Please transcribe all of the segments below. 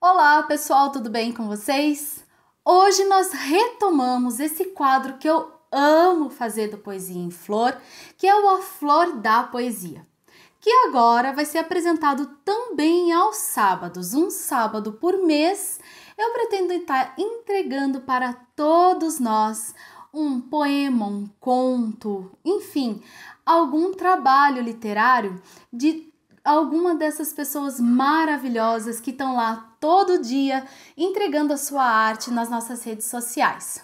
Olá, pessoal, tudo bem com vocês? Hoje nós retomamos esse quadro que eu amo fazer do Poesia em Flor, que é o A Flor da Poesia, que agora vai ser apresentado também aos sábados, um sábado por mês. Eu pretendo estar entregando para todos nós um poema, um conto, enfim, algum trabalho literário de alguma dessas pessoas maravilhosas que estão lá todo dia entregando a sua arte nas nossas redes sociais.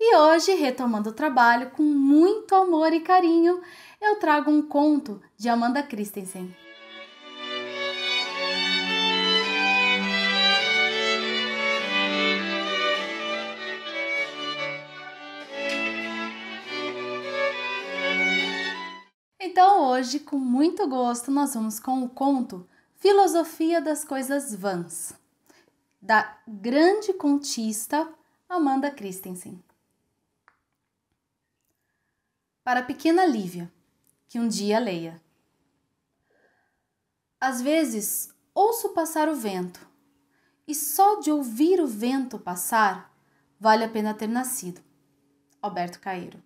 E hoje, retomando o trabalho com muito amor e carinho, eu trago um conto de Amanda Christensen. Então hoje, com muito gosto, nós vamos com o conto Filosofia das Coisas Vãs, da grande contista Amanda Christensen. Para a pequena Lívia, que um dia leia. Às vezes, ouço passar o vento, e só de ouvir o vento passar, vale a pena ter nascido. Alberto Caeiro.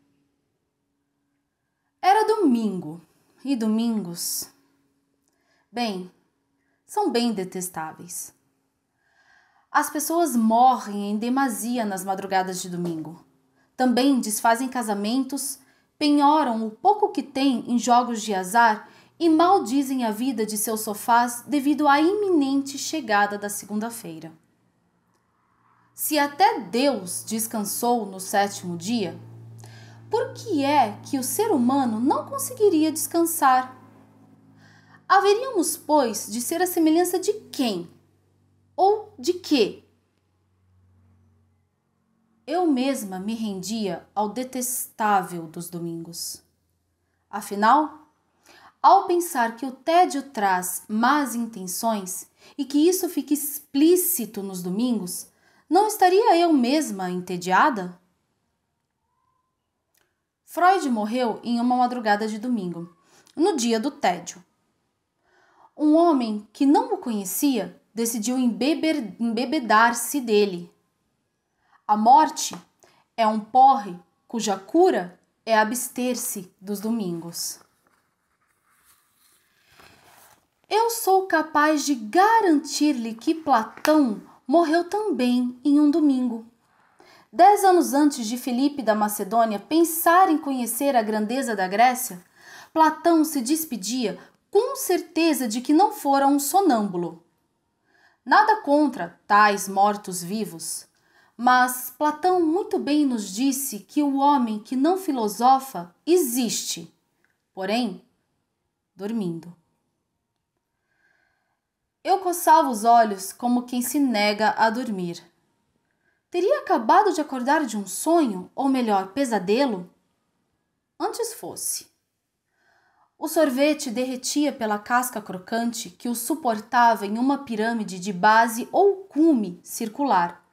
Era domingo, e domingos, bem, são bem detestáveis. As pessoas morrem em demasia nas madrugadas de domingo. Também desfazem casamentos, penhoram o pouco que têm em jogos de azar e maldizem a vida de seus sofás devido à iminente chegada da segunda-feira. Se até Deus descansou no sétimo dia, por que é que o ser humano não conseguiria descansar? Haveríamos, pois, de ser a semelhança de quem? Ou de quê? Eu mesma me rendia ao detestável dos domingos. Afinal, ao pensar que o tédio traz más intenções e que isso fica explícito nos domingos, não estaria eu mesma entediada? Freud morreu em uma madrugada de domingo, no dia do tédio. Um homem que não o conhecia decidiu embebedar-se dele. A morte é um porre cuja cura é abster-se dos domingos. Eu sou capaz de garantir-lhe que Platão morreu também em um domingo. 10 anos antes de Filipe da Macedônia pensar em conhecer a grandeza da Grécia, Platão se despedia com certeza de que não fora um sonâmbulo. Nada contra tais mortos-vivos, mas Platão muito bem nos disse que o homem que não filosofa existe, porém, dormindo. Eu coçava os olhos como quem se nega a dormir. Teria acabado de acordar de um sonho, ou melhor, pesadelo? Antes fosse. O sorvete derretia pela casca crocante que o suportava em uma pirâmide de base ou cume circular.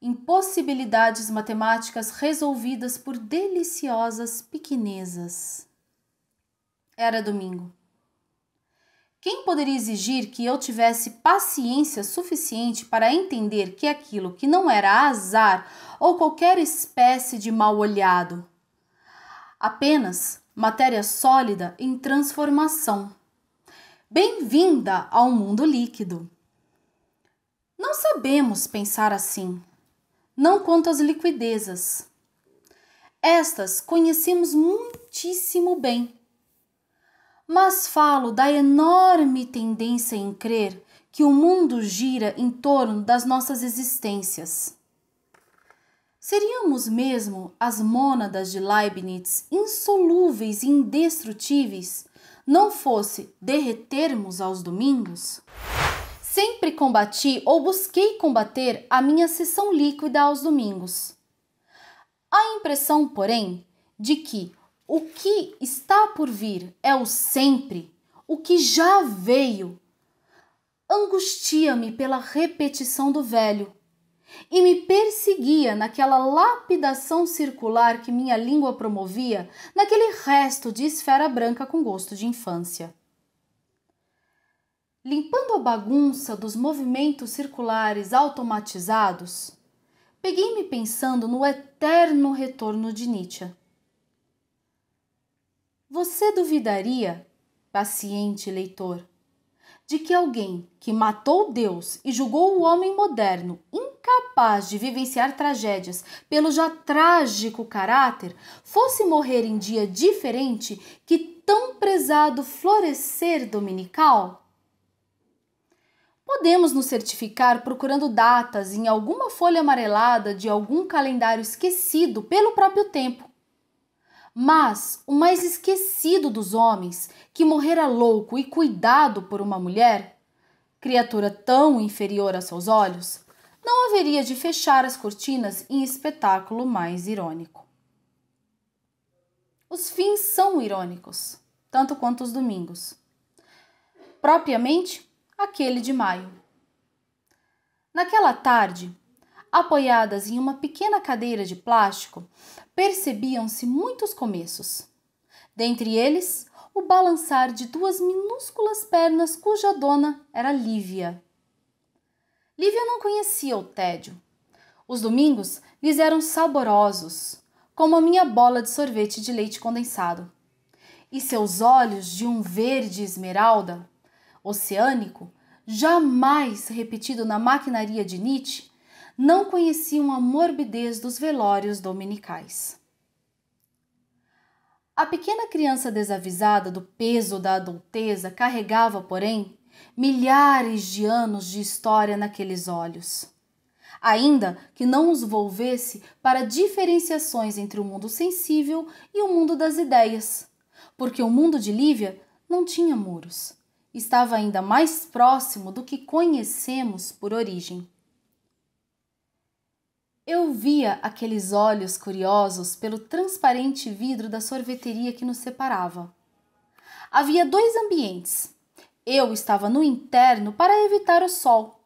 Impossibilidades matemáticas resolvidas por deliciosas pequenezas. Era domingo. Quem poderia exigir que eu tivesse paciência suficiente para entender que aquilo que não era azar ou qualquer espécie de mal-olhado, apenas matéria sólida em transformação. Bem-vinda ao mundo líquido. Não sabemos pensar assim, não quanto às liquidezas. Estas conhecemos muitíssimo bem. Mas falo da enorme tendência em crer que o mundo gira em torno das nossas existências. Seríamos mesmo as mônadas de Leibniz insolúveis e indestrutíveis, não fosse derretermos aos domingos? Sempre combati ou busquei combater a minha seção líquida aos domingos. A impressão, porém, de que o que está por vir é o sempre, o que já veio, angustia-me pela repetição do velho e me perseguia naquela lapidação circular que minha língua promovia, naquele resto de esfera branca com gosto de infância. Limpando a bagunça dos movimentos circulares automatizados, peguei-me pensando no eterno retorno de Nietzsche. Você duvidaria, paciente leitor, de que alguém que matou Deus e julgou o homem moderno incapaz de vivenciar tragédias pelo já trágico caráter fosse morrer em dia diferente que tão prezado florescer dominical? Podemos nos certificar procurando datas em alguma folha amarelada de algum calendário esquecido pelo próprio tempo. Mas o mais esquecido dos homens, que morrera louco e cuidado por uma mulher, criatura tão inferior a seus olhos, não haveria de fechar as cortinas em espetáculo mais irônico. Os fins são irônicos, tanto quanto os domingos. Propriamente, aquele de maio. Naquela tarde, apoiadas em uma pequena cadeira de plástico, percebiam-se muitos começos. Dentre eles, o balançar de duas minúsculas pernas cuja dona era Lívia. Lívia não conhecia o tédio. Os domingos lhes eram saborosos, como a minha bola de sorvete de leite condensado. E seus olhos de um verde esmeralda, oceânico, jamais repetido na maquinaria de Nietzsche, não conheciam a morbidez dos velórios dominicais. A pequena criança desavisada do peso da adulteza carregava, porém, milhares de anos de história naqueles olhos, ainda que não os volvesse para diferenciações entre o mundo sensível e o mundo das ideias, porque o mundo de Lívia não tinha muros, estava ainda mais próximo do que conhecemos por origem. Eu via aqueles olhos curiosos pelo transparente vidro da sorveteria que nos separava. Havia dois ambientes. Eu estava no interno para evitar o sol.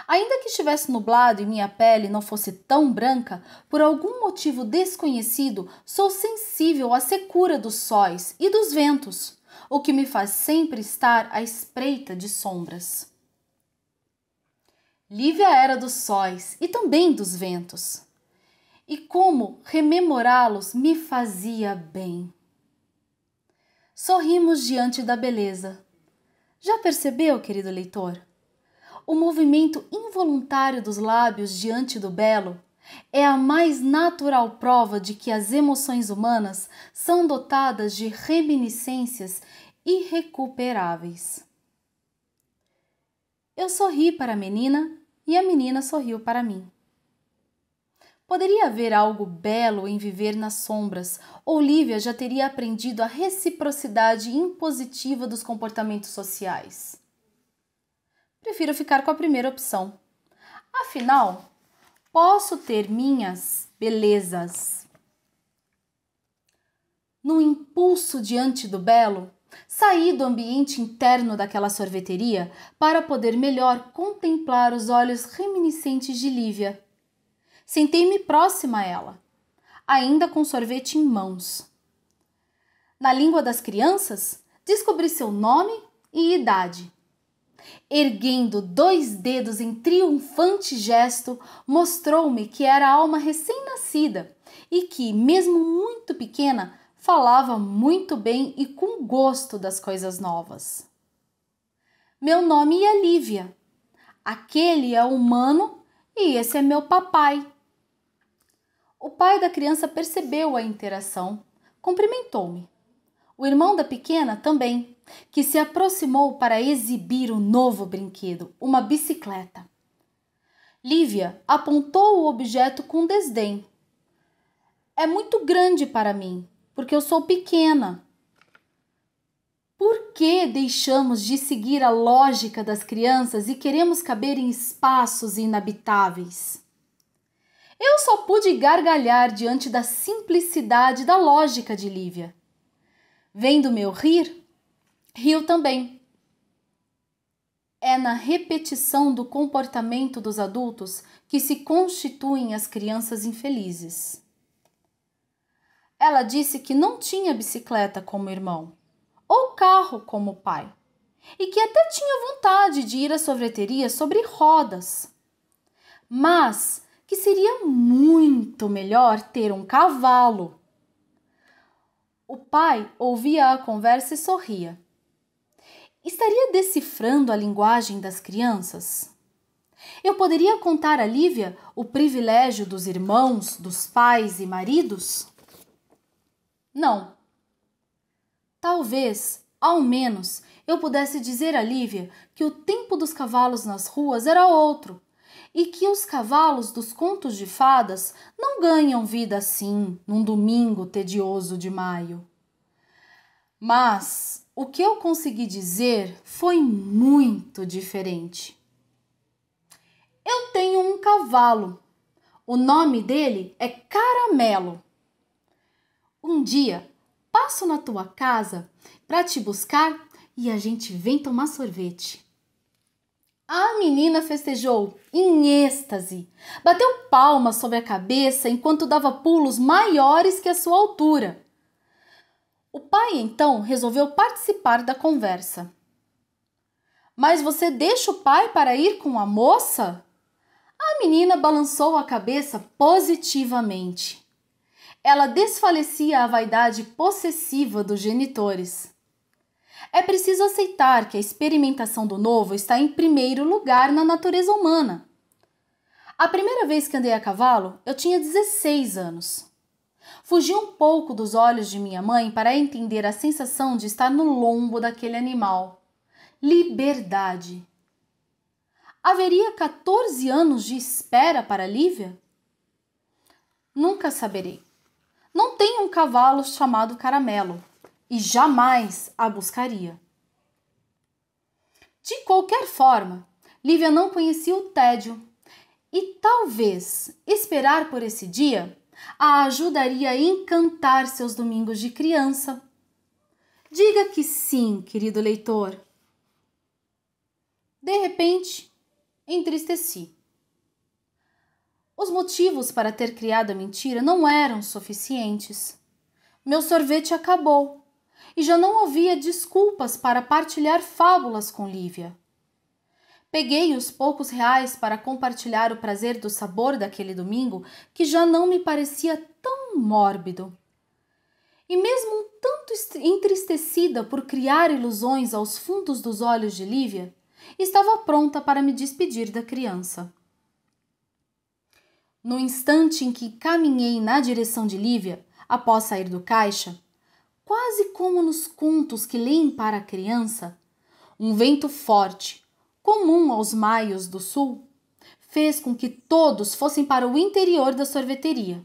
Ainda que estivesse nublado e minha pele não fosse tão branca, por algum motivo desconhecido, sou sensível à secura dos sóis e dos ventos, o que me faz sempre estar à espreita de sombras. Lívia era dos sóis e também dos ventos. E como rememorá-los me fazia bem. Sorrimos diante da beleza. Já percebeu, querido leitor? O movimento involuntário dos lábios diante do belo é a mais natural prova de que as emoções humanas são dotadas de reminiscências irrecuperáveis. Eu sorri para a menina e a menina sorriu para mim. Poderia haver algo belo em viver nas sombras, ou Lívia já teria aprendido a reciprocidade impositiva dos comportamentos sociais. Prefiro ficar com a primeira opção. Afinal, posso ter minhas belezas. No impulso diante do belo, saí do ambiente interno daquela sorveteria para poder melhor contemplar os olhos reminiscentes de Lívia. Sentei-me próxima a ela, ainda com sorvete em mãos. Na língua das crianças, descobri seu nome e idade. Erguendo 2 dedos em triunfante gesto, mostrou-me que era alma recém-nascida e que, mesmo muito pequena, falava muito bem e com gosto das coisas novas. Meu nome é Lívia. Aquele é humano e esse é meu papai. O pai da criança percebeu a interação, cumprimentou-me. O irmão da pequena também, que se aproximou para exibir o novo brinquedo, uma bicicleta. Lívia apontou o objeto com desdém. É muito grande para mim, porque eu sou pequena. Por que deixamos de seguir a lógica das crianças e queremos caber em espaços inabitáveis? Eu só pude gargalhar diante da simplicidade da lógica de Lívia. Vendo meu rir, riu também. É na repetição do comportamento dos adultos que se constituem as crianças infelizes. Ela disse que não tinha bicicleta como irmão, ou carro como pai, e que até tinha vontade de ir à sorveteria sobre rodas, mas que seria muito melhor ter um cavalo. O pai ouvia a conversa e sorria. Estaria decifrando a linguagem das crianças? Eu poderia contar a Lívia o privilégio dos irmãos, dos pais e maridos? Não. Talvez, ao menos, eu pudesse dizer a Lívia que o tempo dos cavalos nas ruas era outro e que os cavalos dos contos de fadas não ganham vida assim num domingo tedioso de maio. Mas o que eu consegui dizer foi muito diferente. Eu tenho um cavalo. O nome dele é Caramelo. Um dia passo na tua casa para te buscar e a gente vem tomar sorvete. A menina festejou em êxtase, bateu palmas sobre a cabeça enquanto dava pulos maiores que a sua altura. O pai então resolveu participar da conversa. Mas você deixa o pai para ir com a moça? A menina balançou a cabeça positivamente. Ela desfalecia a vaidade possessiva dos genitores. É preciso aceitar que a experimentação do novo está em primeiro lugar na natureza humana. A primeira vez que andei a cavalo, eu tinha 16 anos. Fugi um pouco dos olhos de minha mãe para entender a sensação de estar no lombo daquele animal. Liberdade. Haveria 14 anos de espera para Lívia? Nunca saberei. Não tenho um cavalo chamado Caramelo e jamais a buscaria. De qualquer forma, Lívia não conhecia o tédio e talvez esperar por esse dia a ajudaria a encantar seus domingos de criança. Diga que sim, querido leitor. De repente, entristeci. Os motivos para ter criado a mentira não eram suficientes. Meu sorvete acabou e já não havia desculpas para partilhar fábulas com Lívia. Peguei os poucos reais para compartilhar o prazer do sabor daquele domingo que já não me parecia tão mórbido. E mesmo um tanto entristecida por criar ilusões aos fundos dos olhos de Lívia, estava pronta para me despedir da criança. No instante em que caminhei na direção de Lívia, após sair do caixa, quase como nos contos que leem para a criança, um vento forte, comum aos maios do sul, fez com que todos fossem para o interior da sorveteria.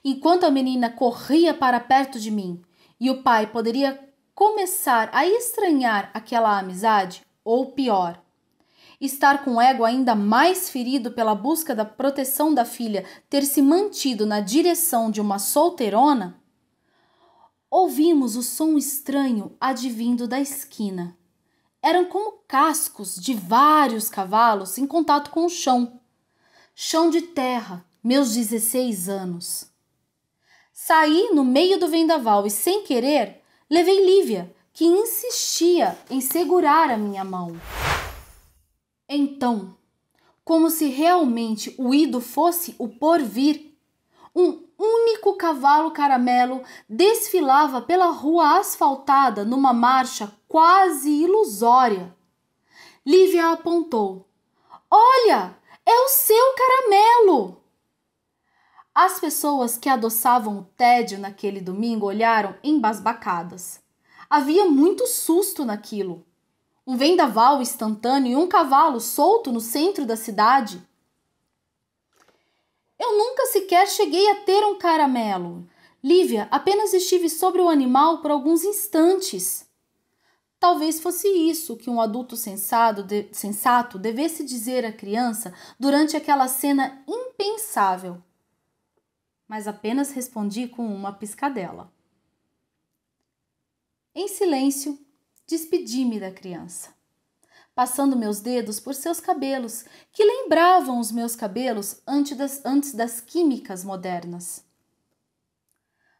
Enquanto a menina corria para perto de mim e o pai poderia começar a estranhar aquela amizade, ou pior, estar com o ego ainda mais ferido pela busca da proteção da filha ter se mantido na direção de uma solteirona, ouvimos o som estranho advindo da esquina. Eram como cascos de vários cavalos em contato com o chão. Chão de terra, meus 16 anos. Saí no meio do vendaval e, sem querer, levei Lívia, que insistia em segurar a minha mão. Então, como se realmente o ido fosse o porvir, um único cavalo caramelo desfilava pela rua asfaltada numa marcha quase ilusória. Lívia apontou. Olha, é o seu Caramelo! As pessoas que adoçavam o tédio naquele domingo olharam embasbacadas. Havia muito susto naquilo. Um vendaval instantâneo e um cavalo solto no centro da cidade. Eu nunca sequer cheguei a ter um caramelo. Lívia, apenas estive sobre o animal por alguns instantes. Talvez fosse isso que um adulto sensato devesse dizer à criança durante aquela cena impensável. Mas apenas respondi com uma piscadela. Em silêncio, despedi-me da criança, passando meus dedos por seus cabelos, que lembravam os meus cabelos antes das químicas modernas.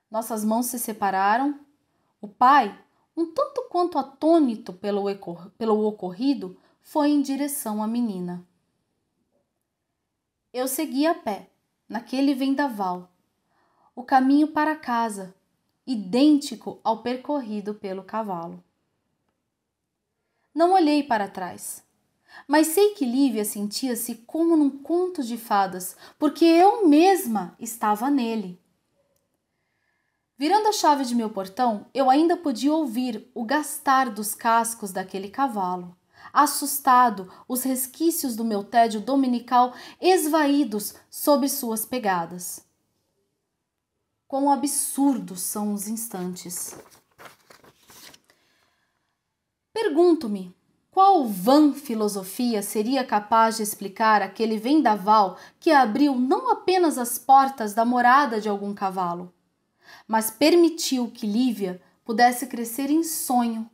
Nossas mãos se separaram. O pai, um tanto quanto atônito pelo ocorrido, foi em direção à menina. Eu segui a pé, naquele vendaval, o caminho para casa, idêntico ao percorrido pelo cavalo. Não olhei para trás, mas sei que Lívia sentia-se como num conto de fadas, porque eu mesma estava nele. Virando a chave de meu portão, eu ainda podia ouvir o gastar dos cascos daquele cavalo. Assustado, os resquícios do meu tédio dominical esvaídos sob suas pegadas. Quão absurdos são os instantes! Pergunto-me, qual vã filosofia seria capaz de explicar aquele vendaval que abriu não apenas as portas da morada de algum cavalo, mas permitiu que Lívia pudesse crescer em sonho,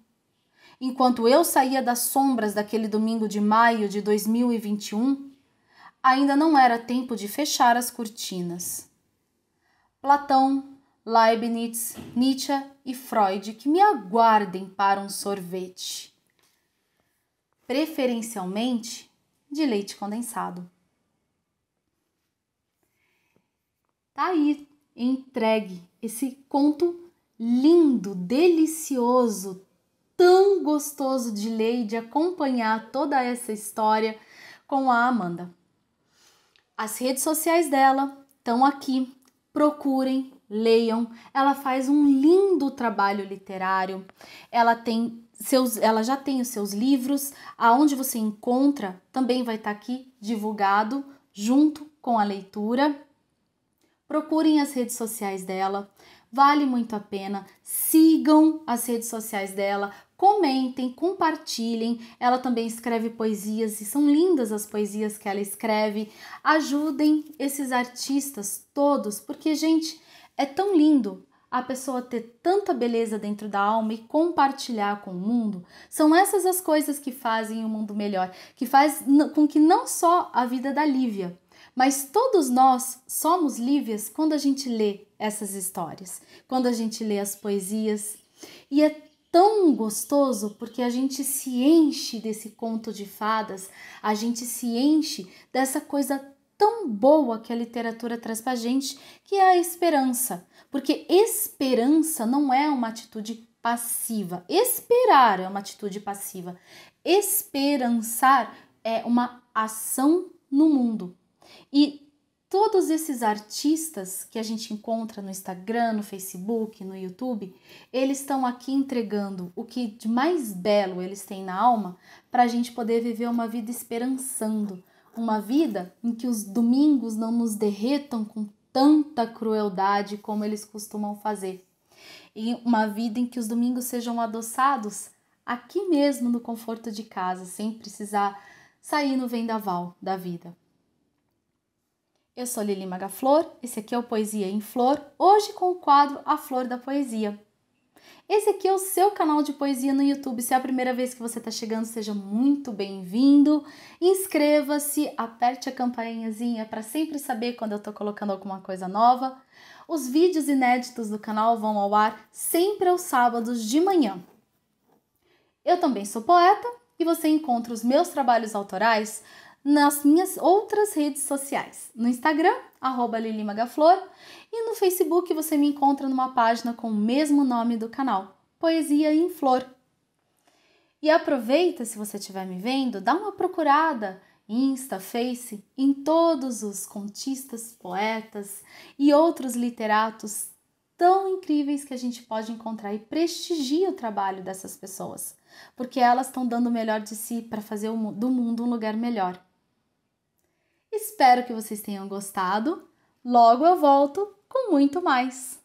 enquanto eu saía das sombras daquele domingo de maio de 2021, ainda não era tempo de fechar as cortinas. Platão, Leibniz, Nietzsche e Freud que me aguardem para um sorvete. Preferencialmente de leite condensado. Tá aí, entregue esse conto lindo, delicioso, tão gostoso de ler e de acompanhar toda essa história com a Amanda. As redes sociais dela estão aqui, procurem, leiam. Ela faz um lindo trabalho literário, ela já tem os seus livros, aonde você encontra também vai estar aqui divulgado junto com a leitura. Procurem as redes sociais dela, vale muito a pena, sigam as redes sociais dela, comentem, compartilhem. Ela também escreve poesias e são lindas as poesias que ela escreve. Ajudem esses artistas todos, porque, gente, é tão lindo a pessoa ter tanta beleza dentro da alma e compartilhar com o mundo. São essas as coisas que fazem o mundo melhor, que faz com que não só a vida da Lívia, mas todos nós somos Lívias quando a gente lê essas histórias, quando a gente lê as poesias. E é tão gostoso porque a gente se enche desse conto de fadas, a gente se enche dessa coisa tão boa que a literatura traz pra gente, que é a esperança. Porque esperança não é uma atitude passiva. Esperar é uma atitude passiva. Esperançar é uma ação no mundo. E todos esses artistas que a gente encontra no Instagram, no Facebook, no YouTube, eles estão aqui entregando o que de mais belo eles têm na alma para a gente poder viver uma vida esperançando, uma vida em que os domingos não nos derretam com tanta crueldade como eles costumam fazer. E uma vida em que os domingos sejam adoçados aqui mesmo no conforto de casa, sem precisar sair no vendaval da vida. Eu sou Lili Magaflor, esse aqui é o Poesia em Flor, hoje com o quadro A Flor da Poesia. Esse aqui é o seu canal de poesia no YouTube. Se é a primeira vez que você está chegando, seja muito bem-vindo. Inscreva-se, aperte a campainhazinha para sempre saber quando eu estou colocando alguma coisa nova. Os vídeos inéditos do canal vão ao ar sempre aos sábados de manhã. Eu também sou poeta e você encontra os meus trabalhos autorais nas minhas outras redes sociais. No Instagram, @lilimagaflor, e no Facebook você me encontra numa página com o mesmo nome do canal, Poesia em Flor. E aproveita, se você estiver me vendo, dá uma procurada Insta, Face, em todos os contistas, poetas e outros literatos tão incríveis que a gente pode encontrar, e prestigia o trabalho dessas pessoas, porque elas estão dando o melhor de si para fazer do mundo um lugar melhor. Espero que vocês tenham gostado. Logo eu volto com muito mais.